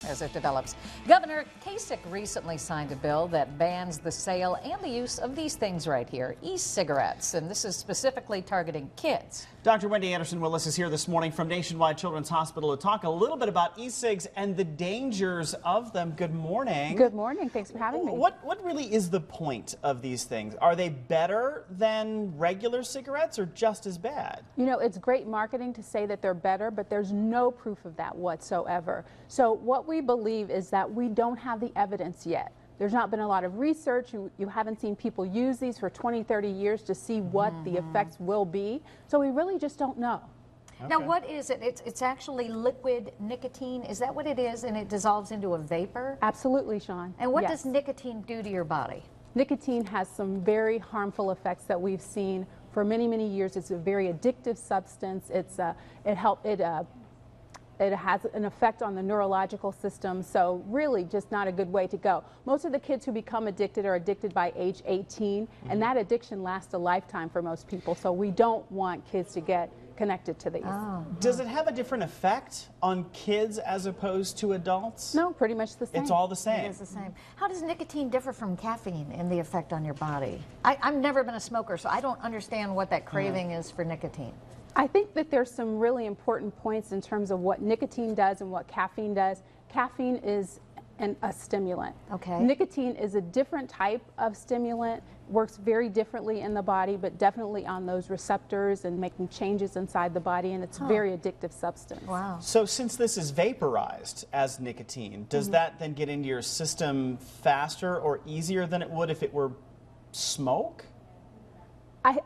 as it develops. Governor Kasich recently signed a bill that bans the sale and the use of these things right here, e-cigarettes, and this is specifically targeting kids. Dr. Wendy Anderson-Willis is here this morning from Nationwide Children's Hospital to talk a little bit about e-cigs and the dangers of them. Good morning. Good morning. Thanks for having me. What really is the point of these things? Are they better than regular cigarettes or just as bad? You know, it's great marketing to say that they're better, but there's no proof of that whatsoever. So what we believe is that we don't have the evidence yet. There's not been a lot of research. You haven't seen people use these for 20, 30 years to see what the effects will be. So we really just don't know. Okay. Now, what is it? It's actually liquid nicotine. Is that what it is? And it dissolves into a vapor? Absolutely, Sean. And what does nicotine do to your body? Nicotine has some very harmful effects that we've seen for many, many years. It's a very addictive substance. It has an effect on the neurological system, so really just not a good way to go. Most of the kids who become addicted are addicted by age 18, and that addiction lasts a lifetime for most people, so we don't want kids to get connected to these. Does it have a different effect on kids as opposed to adults? No, pretty much the same. It's all the same. It is the same. How does nicotine differ from caffeine in the effect on your body? I've never been a smoker, so I don't understand what that craving is for nicotine. I think that there's some really important points in terms of what nicotine does and what caffeine does. Caffeine is a stimulant. Okay. Nicotine is a different type of stimulant, works very differently in the body, but definitely on those receptors and making changes inside the body, and it's a very addictive substance. Wow. So since this is vaporized as nicotine, does that then get into your system faster or easier than it would if it were smoke?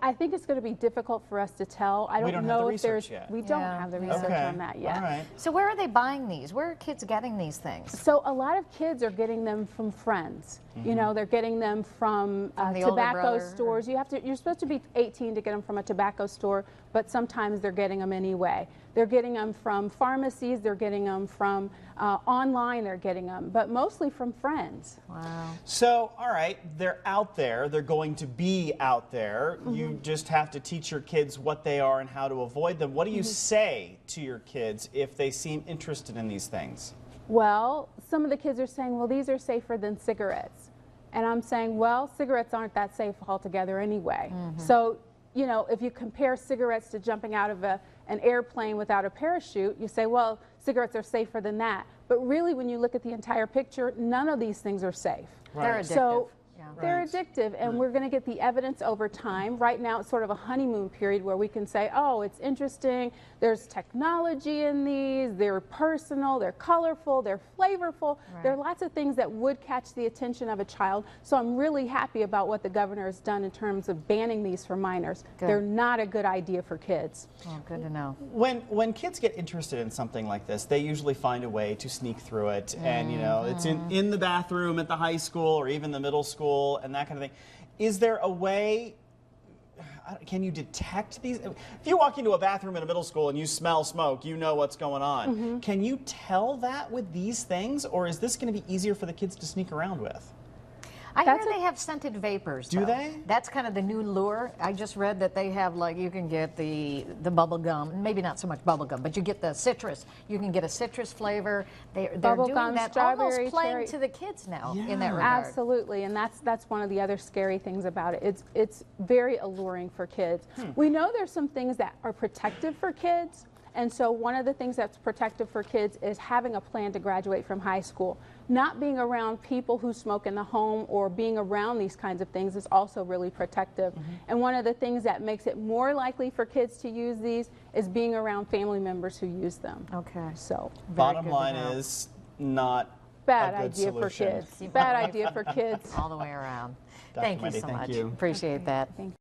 I think it's going to be difficult for us to tell. I don't know if there's. We don't have the research on that yet. All right. So where are they buying these? Where are kids getting these things? So a lot of kids are getting them from friends. You know, they're getting them from tobacco stores. You're supposed to be 18 to get them from a tobacco store, but sometimes they're getting them anyway. They're getting them from pharmacies. They're getting them from online. They're getting them, but mostly from friends. Wow. So, all right, they're out there. They're going to be out there. You just have to teach your kids what they are and how to avoid them. What do you say to your kids if they seem interested in these things? Well, some of the kids are saying, well, these are safer than cigarettes. And I'm saying, well, cigarettes aren't that safe altogether anyway. So, you know, if you compare cigarettes to jumping out of an airplane without a parachute, you say, well, cigarettes are safer than that. But really, when you look at the entire picture, none of these things are safe. Right. They're addictive. So, they're addictive, and we're going to get the evidence over time. Right now, it's sort of a honeymoon period where we can say, oh, it's interesting, there's technology in these, they're personal, they're colorful, they're flavorful. There are lots of things that would catch the attention of a child, so I'm really happy about what the governor has done in terms of banning these for minors. They're not a good idea for kids. Oh, good to know. When kids get interested in something like this, they usually find a way to sneak through it, and you know, it's in the bathroom at the high school or even the middle school and that kind of thing. Is there a way, can you detect these? If you walk into a bathroom in a middle school and you smell smoke, you know what's going on. Can you tell that with these things, or is this going to be easier for the kids to sneak around with? I hear they have scented vapors. Do they? That's kind of the new lure. I just read that they have, like, you can get the bubble gum, maybe not so much bubble gum, but you get the citrus. You can get a citrus flavor. They're doing that, almost playing to the kids now in that regard. Absolutely, and that's one of the other scary things about it. It's very alluring for kids. We know there's some things that are protective for kids. And so one of the things that's protective for kids is having a plan to graduate from high school. Not being around people who smoke in the home or being around these kinds of things is also really protective. And one of the things that makes it more likely for kids to use these is being around family members who use them. Okay. So bottom line is not bad a good idea solution. for kids. Bad idea for kids. All the way around. Dr. Thank you Wendy, so thank much. you. Appreciate that. Thank you.